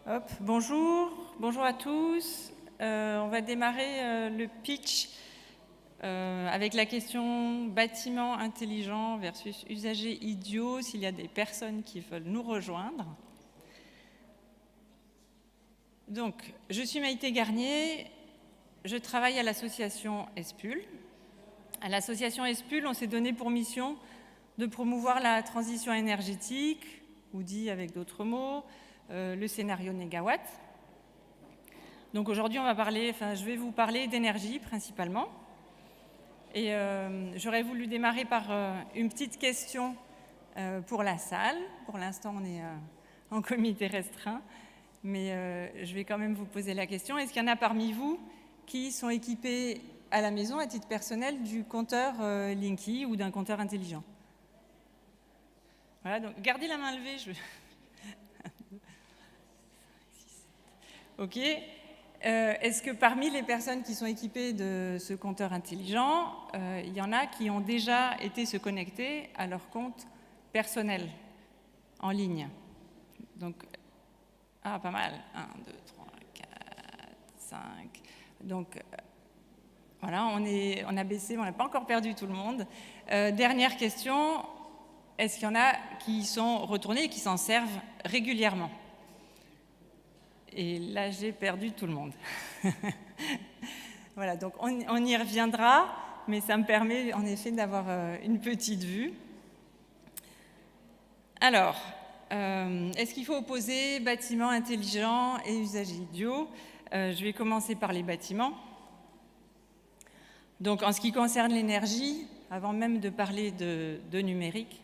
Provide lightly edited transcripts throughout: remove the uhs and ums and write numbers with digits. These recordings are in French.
Hop, bonjour à tous. On va démarrer le pitch avec la question bâtiment intelligent versus usager idiot, s'il y a des personnes qui veulent nous rejoindre. Donc, je suis Maïté Garnier, je travaille à l'association ESPUL. À l'association ESPUL, on s'est donné pour mission de promouvoir la transition énergétique, ou dit avec d'autres mots, le scénario négawatt. Donc aujourd'hui, je vais vous parler d'énergie principalement. Et j'aurais voulu démarrer par une petite question pour la salle. Pour l'instant, on est en comité restreint, mais je vais quand même vous poser la question. Est-ce qu'il y en a parmi vous qui sont équipés à la maison, à titre personnel, du compteur Linky ou d'un compteur intelligent? Voilà, donc gardez la main levée. Ok. Est-ce que parmi les personnes qui sont équipées de ce compteur intelligent, il y en a qui ont déjà été se connecter à leur compte personnel en ligne? Donc, pas mal. 1, 2, 3, 4, 5. Donc, voilà, on a baissé, mais on n'a pas encore perdu tout le monde. Dernière question, est-ce qu'il y en a qui sont retournés et qui s'en servent régulièrement? Et là, j'ai perdu tout le monde. Voilà, donc on y reviendra, mais ça me permet en effet d'avoir une petite vue. Alors, est-ce qu'il faut opposer bâtiment intelligent et usage idiot? Je vais commencer par les bâtiments. Donc, en ce qui concerne l'énergie, avant même de parler de numérique,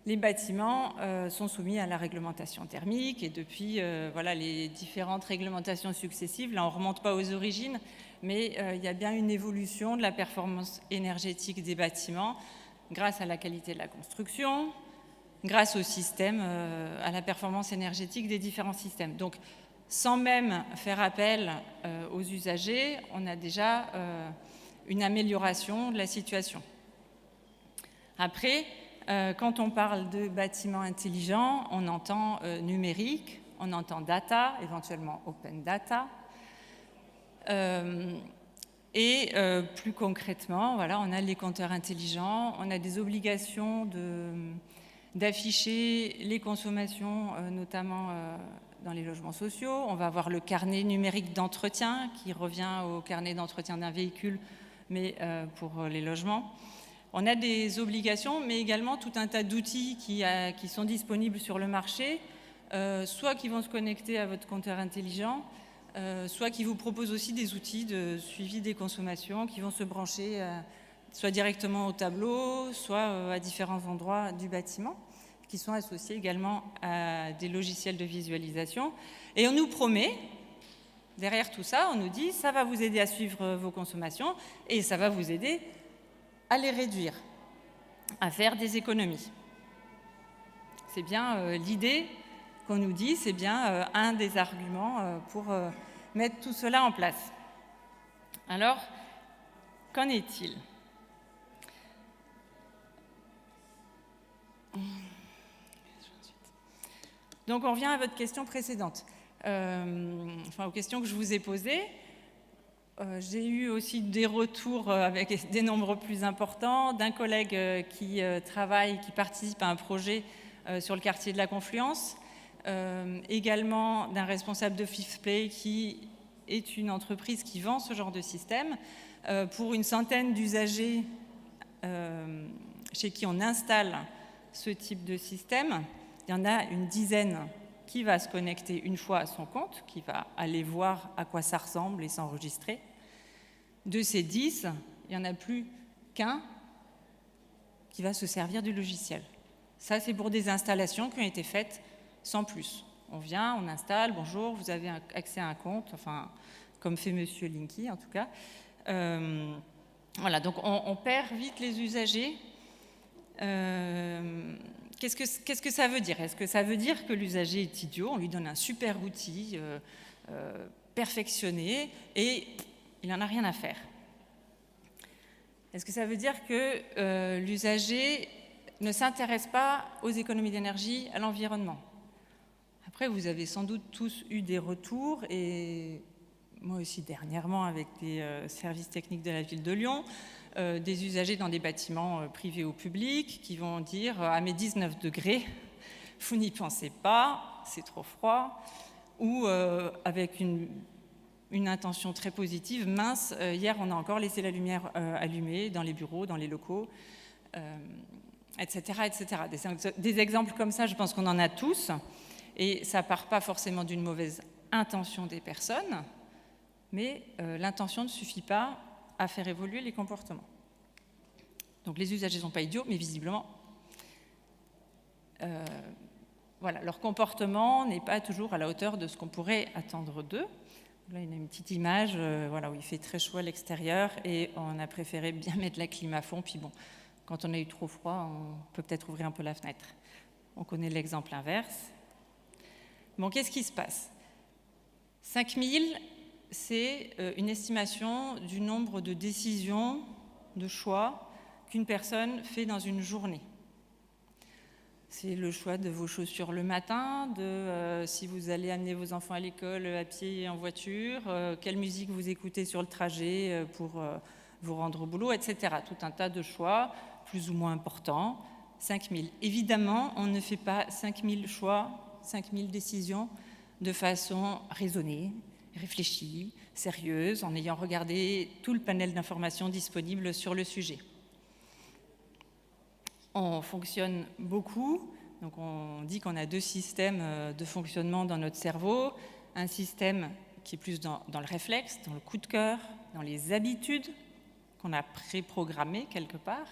les bâtiments sont soumis à la réglementation thermique et depuis les différentes réglementations successives, là on ne remonte pas aux origines, mais il y a bien une évolution de la performance énergétique des bâtiments grâce à la qualité de la construction, grâce au système, à la performance énergétique des différents systèmes. Donc sans même faire appel aux usagers, on a déjà une amélioration de la situation. Après, quand on parle de bâtiments intelligents, on entend numérique, on entend data, éventuellement open data. Plus concrètement, voilà, on a les compteurs intelligents, on a des obligations d'afficher les consommations, notamment dans les logements sociaux. On va avoir le carnet numérique d'entretien qui revient au carnet d'entretien d'un véhicule, mais pour les logements. On a des obligations, mais également tout un tas d'outils qui sont disponibles sur le marché, soit qui vont se connecter à votre compteur intelligent, soit qui vous proposent aussi des outils de suivi des consommations qui vont se brancher soit directement au tableau, soit à différents endroits du bâtiment, qui sont associés également à des logiciels de visualisation. Et on nous promet, derrière tout ça, on nous dit ça va vous aider à suivre vos consommations et ça va vous aider à les réduire, à faire des économies. C'est bien l'idée qu'on nous dit, c'est bien un des arguments pour mettre tout cela en place. Alors, qu'en est-il? Donc, on revient à votre question précédente, aux questions que je vous ai posées. J'ai eu aussi des retours avec des nombres plus importants d'un collègue qui participe à un projet sur le quartier de la Confluence, également d'un responsable de Fifth Play qui est une entreprise qui vend ce genre de système pour une centaine d'usagers chez qui on installe ce type de système. Il y en a une dizaine qui va se connecter une fois à son compte, qui va aller voir à quoi ça ressemble et s'enregistrer. De ces 10, il n'y en a plus qu'un qui va se servir du logiciel. Ça, c'est pour des installations qui ont été faites sans plus. On vient, on installe, bonjour, vous avez accès à un compte, enfin, comme fait Monsieur Linky en tout cas. Voilà, donc on perd vite les usagers. Qu'est-ce que ça veut dire? Est-ce que ça veut dire que l'usager est idiot? On lui donne un super outil perfectionné et il n'en a rien à faire. Est-ce que ça veut dire que l'usager ne s'intéresse pas aux économies d'énergie, à l'environnement? A Après, vous avez sans doute tous eu des retours, et moi aussi dernièrement avec des services techniques de la ville de Lyon, des usagers dans des bâtiments privés ou publics qui vont dire à mes 19 degrés, vous n'y pensez pas, c'est trop froid, ou avec une intention très positive, mince, hier on a encore laissé la lumière allumée dans les bureaux, dans les locaux, etc. etc. Des exemples comme ça, je pense qu'on en a tous, et ça ne part pas forcément d'une mauvaise intention des personnes, mais l'intention ne suffit pas à faire évoluer les comportements. Donc les usagers ne sont pas idiots, mais visiblement, voilà, leur comportement n'est pas toujours à la hauteur de ce qu'on pourrait attendre d'eux. Là, il y a une petite image voilà, où il fait très chaud à l'extérieur et on a préféré bien mettre la clim à fond. Puis bon, quand on a eu trop froid, on peut peut-être ouvrir un peu la fenêtre. On connaît l'exemple inverse. Bon, qu'est-ce qui se passe ? 5000, c'est une estimation du nombre de décisions, de choix qu'une personne fait dans une journée. C'est le choix de vos chaussures le matin, de si vous allez amener vos enfants à l'école à pied et en voiture, quelle musique vous écoutez sur le trajet pour vous rendre au boulot, etc. Tout un tas de choix, plus ou moins importants. 5000. Évidemment, on ne fait pas 5000 choix, 5000 décisions de façon raisonnée, réfléchie, sérieuse, en ayant regardé tout le panel d'informations disponibles sur le sujet. On fonctionne beaucoup, donc on dit qu'on a deux systèmes de fonctionnement dans notre cerveau. Un système qui est plus dans le réflexe, dans le coup de cœur, dans les habitudes qu'on a préprogrammées quelque part.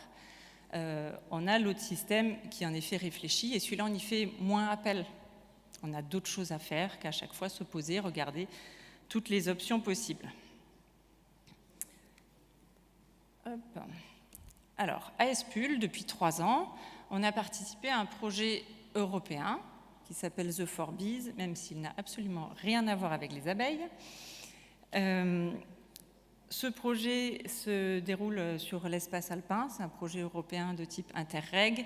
On a l'autre système qui en effet réfléchit, et celui-là on y fait moins appel. On a d'autres choses à faire qu'à chaque fois se poser, regarder toutes les options possibles. Hop. Alors, à ESPUL, depuis 3 ans, on a participé à un projet européen qui s'appelle The 4Bees, même s'il n'a absolument rien à voir avec les abeilles. Ce projet se déroule sur l'espace alpin, c'est un projet européen de type Interreg.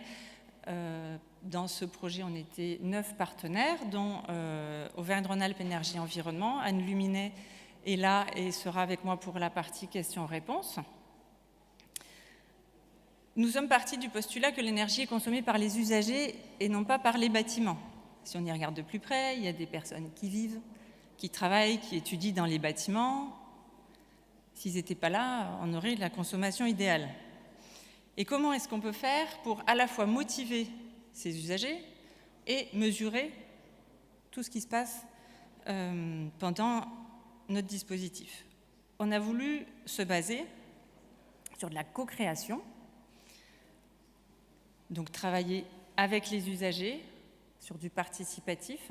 Dans ce projet, on était 9 partenaires, dont Auvergne-Rhône-Alpes Énergie Environnement. Anne Luminet est là et sera avec moi pour la partie questions-réponses. Nous sommes partis du postulat que l'énergie est consommée par les usagers et non pas par les bâtiments. Si on y regarde de plus près, il y a des personnes qui vivent, qui travaillent, qui étudient dans les bâtiments. S'ils n'étaient pas là, on aurait la consommation idéale. Et comment est-ce qu'on peut faire pour à la fois motiver ces usagers et mesurer tout ce qui se passe pendant notre dispositif ? On a voulu se baser sur de la co-création, donc travailler avec les usagers sur du participatif,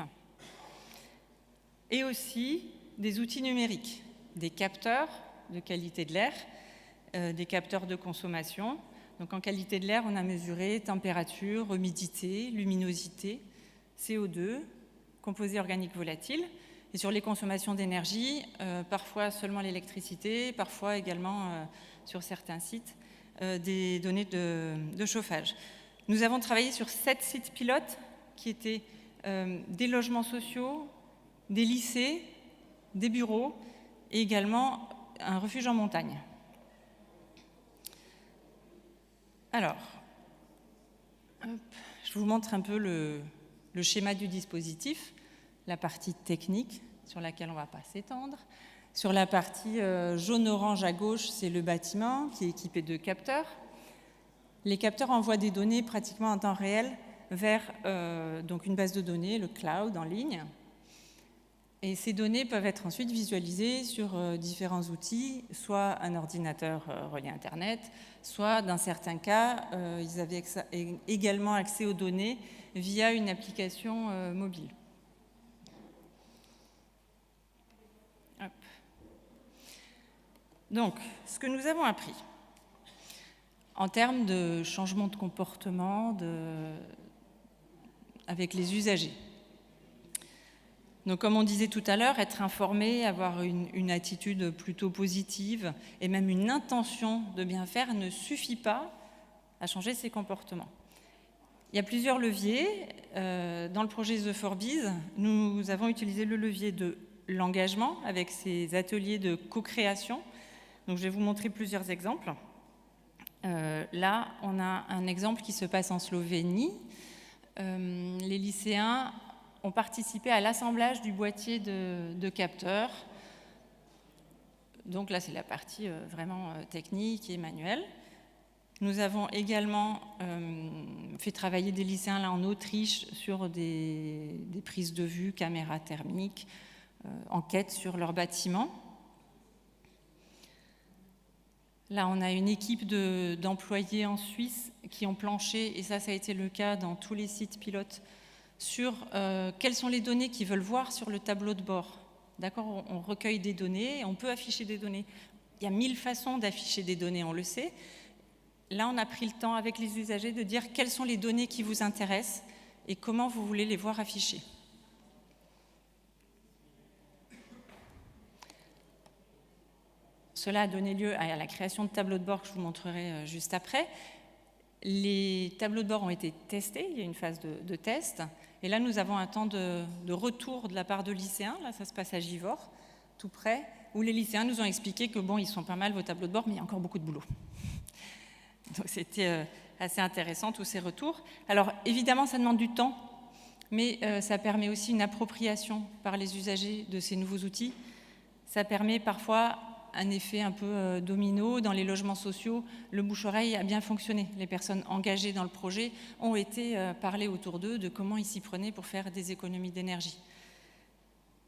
et aussi des outils numériques, des capteurs de qualité de l'air, des capteurs de consommation. Donc en qualité de l'air, on a mesuré température, humidité, luminosité, CO2, composés organiques volatiles. Et sur les consommations d'énergie, parfois seulement l'électricité, parfois également sur certains sites, des données de chauffage. Nous avons travaillé sur 7 sites pilotes qui étaient des logements sociaux, des lycées, des bureaux et également un refuge en montagne. Alors, je vous montre un peu le schéma du dispositif, la partie technique sur laquelle on ne va pas s'étendre. Sur la partie jaune-orange à gauche, c'est le bâtiment qui est équipé de capteurs. Les capteurs envoient des données pratiquement en temps réel vers donc une base de données, le cloud en ligne. Et ces données peuvent être ensuite visualisées sur différents outils, soit un ordinateur relié à Internet, soit dans certains cas, ils avaient également accès aux données via une application mobile. Hop. Donc, ce que nous avons appris en termes de changement de comportement avec les usagers. Donc, comme on disait tout à l'heure, être informé, avoir une attitude plutôt positive et même une intention de bien faire ne suffit pas à changer ses comportements. Il y a plusieurs leviers. Dans le projet The Forbiz, nous avons utilisé le levier de l'engagement avec ces ateliers de co-création. Donc, je vais vous montrer plusieurs exemples. Là, on a un exemple qui se passe en Slovénie. Les lycéens ont participé à l'assemblage du boîtier de capteurs. Donc là, c'est la partie vraiment technique et manuelle. Nous avons également fait travailler des lycéens là, en Autriche sur des prises de vue, caméras thermiques, enquêtes sur leur bâtiment. Là, on a une équipe d'employés en Suisse qui ont planché, et ça a été le cas dans tous les sites pilotes, sur quelles sont les données qu'ils veulent voir sur le tableau de bord. D'accord, on recueille des données, on peut afficher des données. Il y a 1000 façons d'afficher des données, on le sait. Là, on a pris le temps avec les usagers de dire quelles sont les données qui vous intéressent et comment vous voulez les voir affichées. Cela a donné lieu à la création de tableaux de bord que je vous montrerai juste après. Les tableaux de bord ont été testés, il y a une phase de test. Et là, nous avons un temps de retour de la part de lycéens. Là, ça se passe à Givors, tout près, où les lycéens nous ont expliqué que bon, ils sont pas mal vos tableaux de bord, mais il y a encore beaucoup de boulot. Donc c'était assez intéressant, tous ces retours. Alors, évidemment, ça demande du temps, mais ça permet aussi une appropriation par les usagers de ces nouveaux outils. Ça permet parfois un effet un peu domino dans les logements sociaux. Le bouche-oreille a bien fonctionné. Les personnes engagées dans le projet ont été parlées autour d'eux de comment ils s'y prenaient pour faire des économies d'énergie.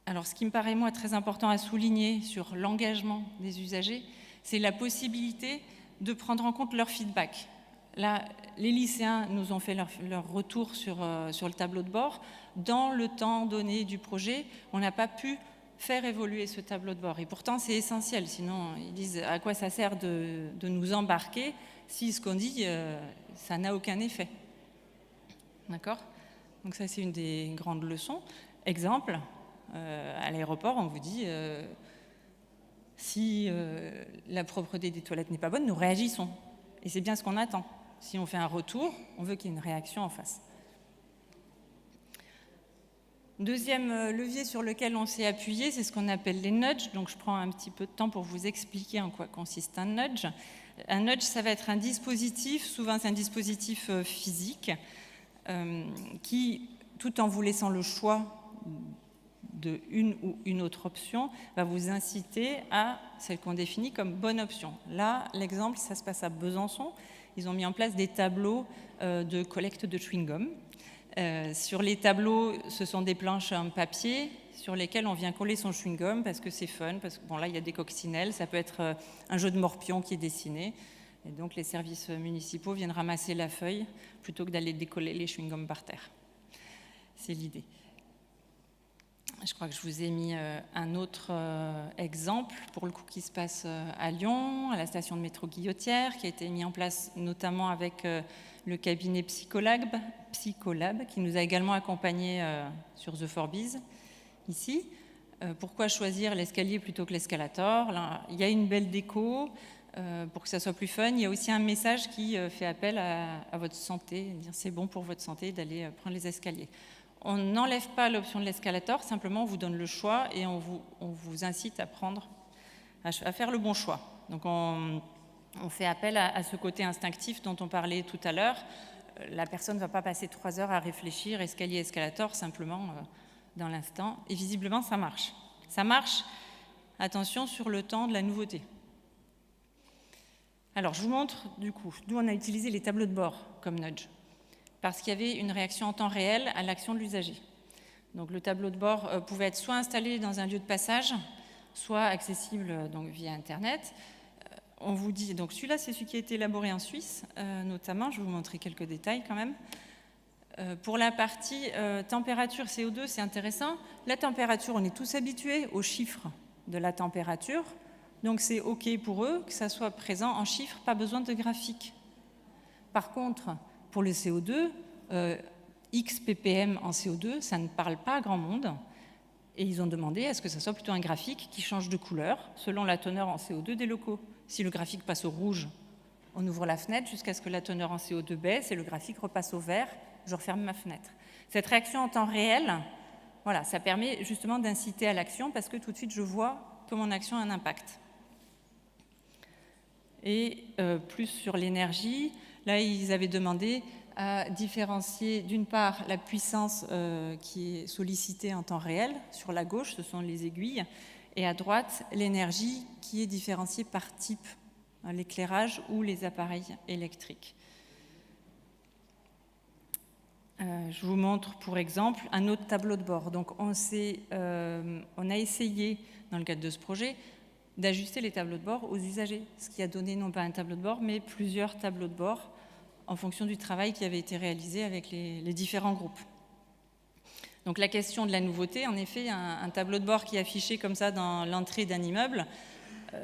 Alors, ce qui me paraît, moi, très important à souligner sur l'engagement des usagers, c'est la possibilité de prendre en compte leur feedback. Là, les lycéens nous ont fait leur retour sur le tableau de bord. Dans le temps donné du projet, on n'a pas pu faire évoluer ce tableau de bord. Et pourtant, c'est essentiel. Sinon, ils disent à quoi ça sert de nous embarquer si ce qu'on dit, ça n'a aucun effet. D'accord ? Donc ça, c'est une des grandes leçons. Exemple, à l'aéroport, on vous dit si la propreté des toilettes n'est pas bonne, nous réagissons. Et c'est bien ce qu'on attend. Si on fait un retour, on veut qu'il y ait une réaction en face. Deuxième levier sur lequel on s'est appuyé, c'est ce qu'on appelle les nudges. Donc je prends un petit peu de temps pour vous expliquer en quoi consiste un nudge. Un nudge, ça va être un dispositif, souvent c'est un dispositif physique, qui, tout en vous laissant le choix de une ou une autre option, va vous inciter à celle qu'on définit comme bonne option. Là, l'exemple, ça se passe à Besançon. Ils ont mis en place des tableaux de collecte de chewing-gum. Sur les tableaux, ce sont des planches en papier sur lesquelles on vient coller son chewing-gum parce que c'est fun, parce que bon, là, il y a des coccinelles, ça peut être un jeu de morpion qui est dessiné. Et donc, les services municipaux viennent ramasser la feuille plutôt que d'aller décoller les chewing-gums par terre. C'est l'idée. Je crois que je vous ai mis un autre exemple, pour le coup, qui se passe à Lyon, à la station de métro Guillotière, qui a été mis en place notamment avec le cabinet Psycholab, qui nous a également accompagnés sur The Forbiz, ici. Pourquoi choisir l'escalier plutôt que l'escalator ? Là, il y a une belle déco pour que ça soit plus fun. Il y a aussi un message qui fait appel à votre santé, dire c'est bon pour votre santé d'aller prendre les escaliers. On n'enlève pas l'option de l'escalator, simplement on vous donne le choix et on vous incite à faire le bon choix. Donc on fait appel à ce côté instinctif dont on parlait tout à l'heure. La personne ne va pas passer 3 heures à réfléchir escalier, escalator, simplement dans l'instant. Et visiblement, ça marche. Ça marche, attention, sur le temps de la nouveauté. Alors, je vous montre, du coup, d'où on a utilisé les tableaux de bord comme nudge, parce qu'il y avait une réaction en temps réel à l'action de l'usager. Donc, le tableau de bord pouvait être soit installé dans un lieu de passage, soit accessible donc, via Internet. On vous dit, donc celui-là, c'est celui qui a été élaboré en Suisse, notamment. Je vais vous montrer quelques détails quand même. Pour la partie température CO2, c'est intéressant. La température, on est tous habitués aux chiffres de la température. Donc, c'est OK pour eux que ça soit présent en chiffres, pas besoin de graphique. Par contre, pour le CO2, X ppm en CO2, ça ne parle pas à grand monde. Et ils ont demandé à ce que ça soit plutôt un graphique qui change de couleur selon la teneur en CO2 des locaux. Si le graphique passe au rouge, on ouvre la fenêtre jusqu'à ce que la teneur en CO2 baisse et le graphique repasse au vert je referme ma fenêtre. Cette réaction en temps réel, voilà, ça permet justement d'inciter à l'action parce que tout de suite, je vois que mon action a un impact. Et plus sur l'énergie, là, ils avaient demandé à différencier d'une part la puissance qui est sollicitée en temps réel, sur la gauche, ce sont les aiguilles, et à droite, l'énergie qui est différenciée par type, l'éclairage ou les appareils électriques. Je vous montre pour exemple un autre tableau de bord. Donc on a essayé, dans le cadre de ce projet, d'ajuster les tableaux de bord aux usagers, ce qui a donné non pas un tableau de bord, mais plusieurs tableaux de bord en fonction du travail qui avait été réalisé avec les différents groupes. Donc la question de la nouveauté, en effet, un tableau de bord qui est affiché comme ça dans l'entrée d'un immeuble,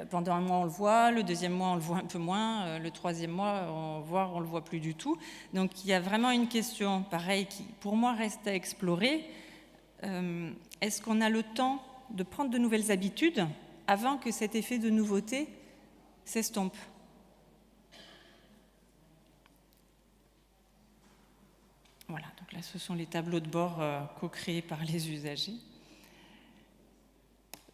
pendant un mois on le voit, le deuxième mois on le voit un peu moins, le troisième mois on le voit plus du tout. Donc il y a vraiment une question, pareil, qui pour moi reste à explorer. Est-ce qu'on a le temps de prendre de nouvelles habitudes avant que cet effet de nouveauté s'estompe? Voilà, donc là ce sont les tableaux de bord co-créés par les usagers.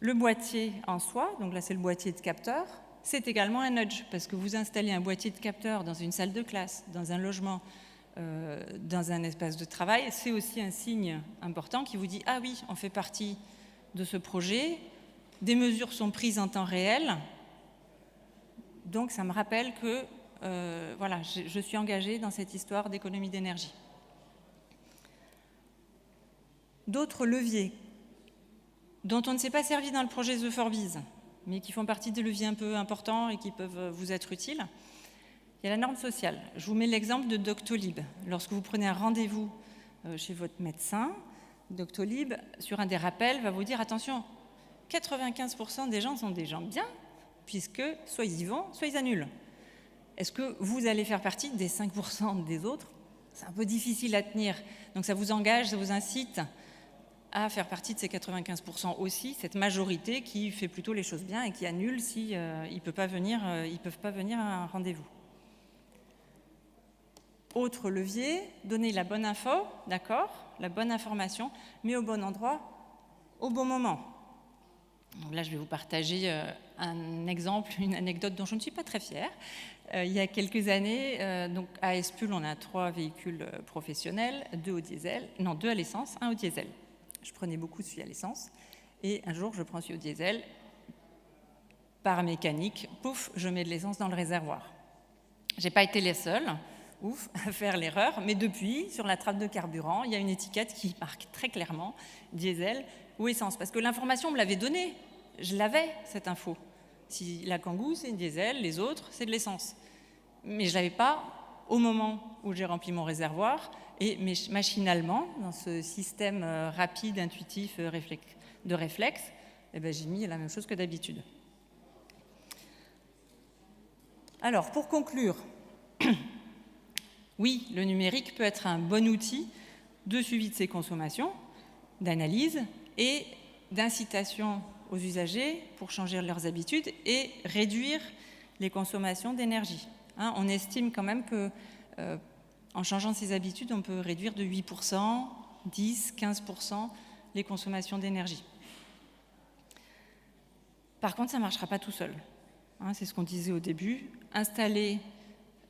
Le boîtier en soi, donc là c'est le boîtier de capteur, c'est également un nudge, parce que vous installez un boîtier de capteur dans une salle de classe, dans un logement, dans un espace de travail, c'est aussi un signe important qui vous dit « Ah oui, on fait partie de ce projet, des mesures sont prises en temps réel, donc ça me rappelle que voilà, je suis engagée dans cette histoire d'économie d'énergie. » D'autres leviers dont on ne s'est pas servi dans le projet The Forbiz, mais qui font partie des leviers un peu importants et qui peuvent vous être utiles. Il y a la norme sociale. Je vous mets l'exemple de Doctolib. Lorsque vous prenez un rendez-vous chez votre médecin, Doctolib, sur un des rappels, va vous dire « Attention, 95% des gens sont des gens bien, puisque soit ils y vont, soit ils annulent. Est-ce que vous allez faire partie des 5% des autres ? C'est un peu difficile à tenir. Donc ça vous engage, ça vous incite à faire partie de ces 95% aussi, cette majorité qui fait plutôt les choses bien et qui annule si ils ne peuvent pas venir à un rendez-vous. Autre levier, donner la bonne info, d'accord, la bonne information, mais au bon endroit, au bon moment. Donc là, je vais vous partager un exemple, une anecdote dont je ne suis pas très fière. Il y a quelques années, donc à Espul, on a 3 véhicules professionnels, 2 à l'essence, 1 au diesel. Je prenais beaucoup celui à l'essence. Et un jour, je prends celui au diesel. Par mécanique, pouf, je mets de l'essence dans le réservoir. Je n'ai pas été les seuls, ouf, à faire l'erreur. Mais depuis, sur la trappe de carburant, il y a une étiquette qui marque très clairement diesel ou essence. Parce que l'information me l'avait donnée. Je l'avais, cette info. Si la Kangoo, c'est une diesel, les autres, c'est de l'essence. Mais je ne l'avais pas au moment où j'ai rempli mon réservoir. Et machinalement, dans ce système rapide, intuitif, de réflexe, eh ben, j'ai mis la même chose que d'habitude. Alors, pour conclure, oui, le numérique peut être un bon outil de suivi de ses consommations, d'analyse et d'incitation aux usagers pour changer leurs habitudes et réduire les consommations d'énergie. On estime quand même que en changeant ses habitudes, on peut réduire de 8%, 10, 15% les consommations d'énergie. Par contre, ça ne marchera pas tout seul. C'est ce qu'on disait au début. Installer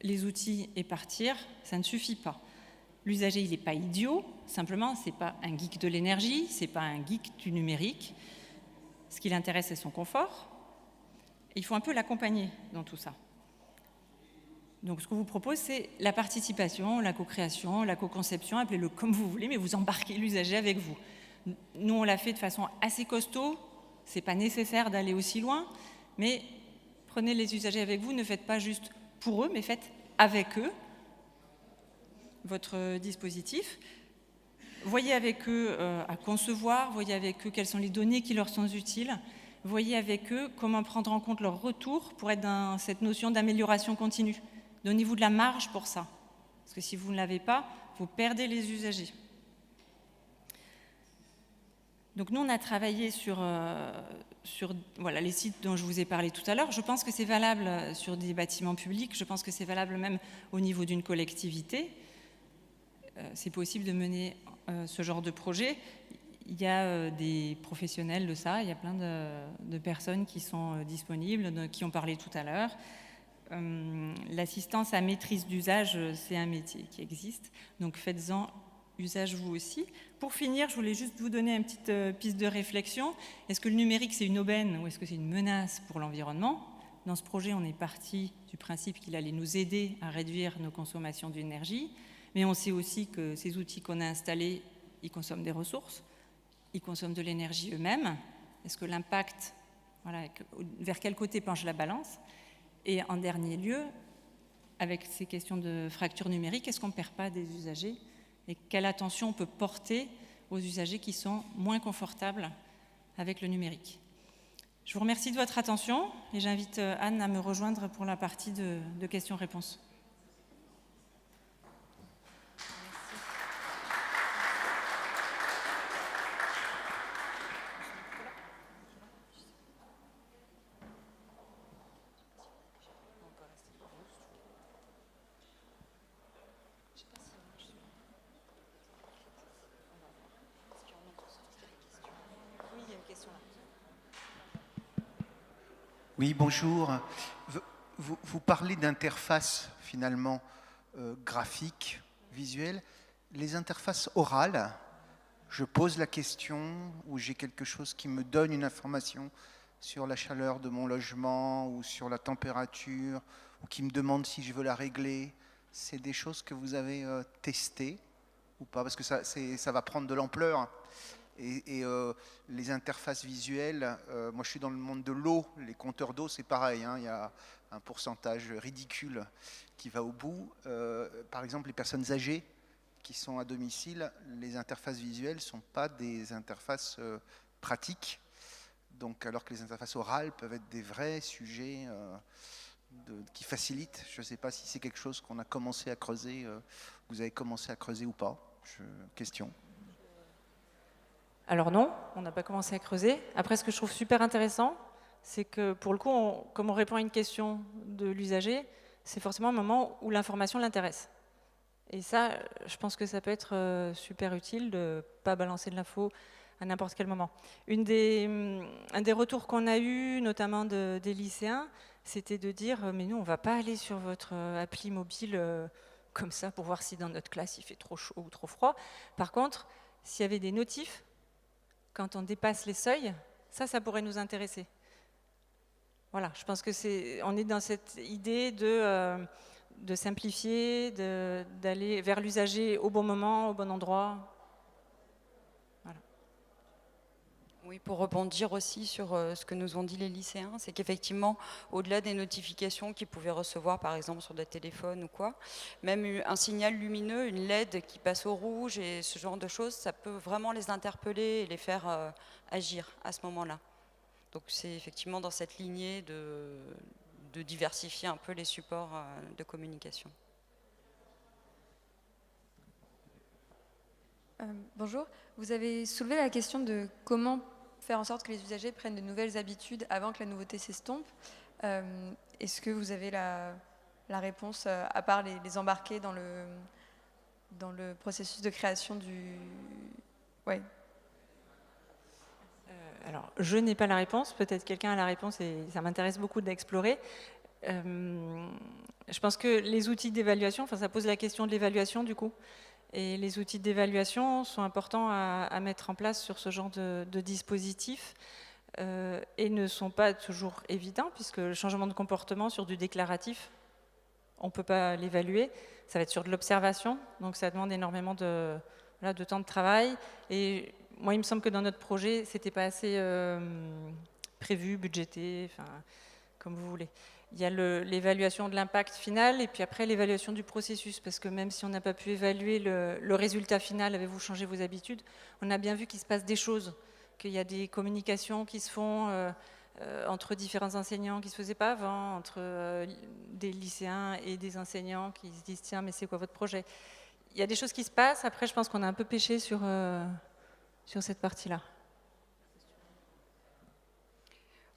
les outils et partir, ça ne suffit pas. L'usager, il n'est pas idiot. Simplement, ce n'est pas un geek de l'énergie, ce n'est pas un geek du numérique. Ce qui l'intéresse, c'est son confort. Et il faut un peu l'accompagner dans tout ça. Donc, ce qu'on vous propose, c'est la participation, la co-création, la co-conception, appelez-le comme vous voulez, mais vous embarquez l'usager avec vous. Nous, on l'a fait de façon assez costaud. Ce n'est pas nécessaire d'aller aussi loin, mais prenez les usagers avec vous. Ne faites pas juste pour eux, mais faites avec eux votre dispositif. Voyez avec eux à concevoir, voyez avec eux quelles sont les données qui leur sont utiles. Voyez avec eux comment prendre en compte leur retour pour être dans cette notion d'amélioration continue. Donnez-vous de la marge pour ça. Parce que si vous ne l'avez pas, vous perdez les usagers. Donc nous, on a travaillé sur voilà, les sites dont je vous ai parlé tout à l'heure. Je pense que c'est valable sur des bâtiments publics. Je pense que c'est valable même au niveau d'une collectivité. c'est possible de mener ce genre de projet. Il y a des professionnels de ça, il y a plein de personnes qui sont disponibles, qui ont parlé tout à l'heure. L'assistance à maîtrise d'usage, c'est un métier qui existe, donc faites-en usage vous aussi. Pour finir, je voulais juste vous donner une petite piste de réflexion. Est-ce que le numérique, c'est une aubaine ou est-ce que c'est une menace pour l'environnement? Dans ce projet, on est parti du principe qu'il allait nous aider à réduire nos consommations d'énergie, mais on sait aussi que ces outils qu'on a installés, ils consomment des ressources, ils consomment de l'énergie eux-mêmes. Est-ce que l'impact, voilà, vers quel côté penche la balance? Et en dernier lieu, avec ces questions de fracture numérique, est-ce qu'on ne perd pas des usagers? Et quelle attention on peut porter aux usagers qui sont moins confortables avec le numérique? Je vous remercie de votre attention et j'invite Anne à me rejoindre pour la partie de questions-réponses. Oui, bonjour. Vous parlez d'interfaces finalement graphiques, visuelles. Les interfaces orales, je pose la question où j'ai quelque chose qui me donne une information sur la chaleur de mon logement ou sur la température ou qui me demande si je veux la régler. C'est des choses que vous avez testées ou pas? Parce que ça va prendre de l'ampleur. Et les interfaces visuelles, moi je suis dans le monde de l'eau, les compteurs d'eau c'est pareil, hein, il y a un pourcentage ridicule qui va au bout. Par exemple, les personnes âgées qui sont à domicile, les interfaces visuelles ne sont pas des interfaces pratiques, donc, alors que les interfaces orales peuvent être des vrais sujets qui facilitent. Je ne sais pas si c'est quelque chose qu'on a commencé à creuser, vous avez commencé à creuser ou pas. Question. Alors non, on n'a pas commencé à creuser. Après, ce que je trouve super intéressant, c'est que pour le coup, comme on répond à une question de l'usager, c'est forcément un moment où l'information l'intéresse. Et ça, je pense que ça peut être super utile de ne pas balancer de l'info à n'importe quel moment. Un des retours qu'on a eu, notamment des lycéens, c'était de dire « mais nous, on ne va pas aller sur votre appli mobile comme ça pour voir si dans notre classe il fait trop chaud ou trop froid. Par contre, s'il y avait des notifs, quand on dépasse les seuils, ça pourrait nous intéresser. » Voilà, je pense que on est dans cette idée de simplifier, d'aller vers l'usager au bon moment, au bon endroit. Voilà. Oui, pour rebondir aussi sur ce que nous ont dit les lycéens, c'est qu'effectivement, au-delà des notifications qu'ils pouvaient recevoir, par exemple sur des téléphones ou quoi, même un signal lumineux, une LED qui passe au rouge et ce genre de choses, ça peut vraiment les interpeller et les faire agir à ce moment-là. Donc c'est effectivement dans cette lignée de diversifier un peu les supports de communication. Bonjour, vous avez soulevé la question de comment faire en sorte que les usagers prennent de nouvelles habitudes avant que la nouveauté s'estompe. Est-ce que vous avez la réponse, à part les embarquer dans le processus de création du... Ouais. Alors, je n'ai pas la réponse, peut-être quelqu'un a la réponse et ça m'intéresse beaucoup d'explorer. Je pense que les outils d'évaluation, ça pose la question de l'évaluation du coup. Et les outils d'évaluation sont importants à mettre en place sur ce genre de dispositif et ne sont pas toujours évidents puisque le changement de comportement sur du déclaratif, on ne peut pas l'évaluer. Ça va être sur de l'observation, donc ça demande énormément de temps de travail. Et moi, il me semble que dans notre projet, ce n'était pas assez prévu, budgété, comme vous voulez. Il y a l'évaluation de l'impact final et puis après l'évaluation du processus, parce que même si on n'a pas pu évaluer le résultat final, avez-vous changé vos habitudes, on a bien vu qu'il se passe des choses, qu'il y a des communications qui se font entre différents enseignants qui ne se faisaient pas avant, entre des lycéens et des enseignants qui se disent « tiens, mais c'est quoi votre projet ?» Il y a des choses qui se passent, après je pense qu'on a un peu pêché sur cette partie-là.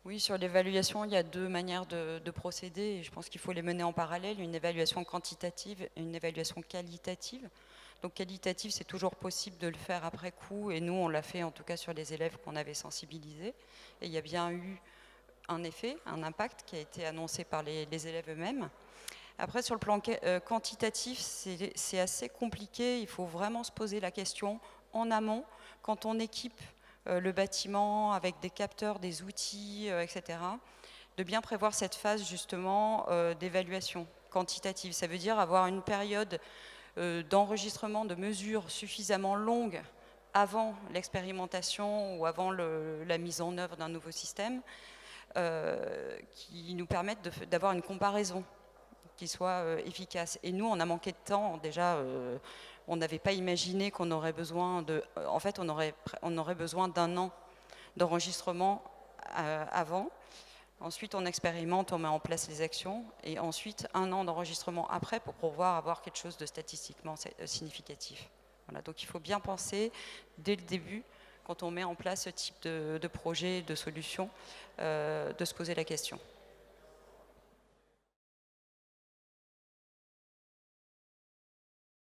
Oui, sur l'évaluation, il y a deux manières de procéder et je pense qu'il faut les mener en parallèle, une évaluation quantitative et une évaluation qualitative. Donc qualitatif, c'est toujours possible de le faire après coup, et nous, on l'a fait en tout cas sur les élèves qu'on avait sensibilisés. Et il y a bien eu un effet, un impact qui a été annoncé par les élèves eux-mêmes. Après, sur le plan quantitatif, c'est assez compliqué. Il faut vraiment se poser la question en amont, quand on équipe le bâtiment avec des capteurs, des outils, etc., de bien prévoir cette phase justement d'évaluation quantitative. Ça veut dire avoir une période d'enregistrement de mesures suffisamment longue avant l'expérimentation ou avant la mise en œuvre d'un nouveau système, qui nous permettent d'avoir une comparaison qui soit efficace. Et nous, on a manqué de temps. Déjà, on n'avait pas imaginé qu'on aurait besoin de... En fait, on aurait besoin d'1 an d'enregistrement avant. Ensuite, on expérimente, on met en place les actions. Et ensuite, 1 an d'enregistrement après pour pouvoir avoir quelque chose de statistiquement significatif. Voilà, donc il faut bien penser, dès le début, quand on met en place ce type de projet, de solution, de se poser la question.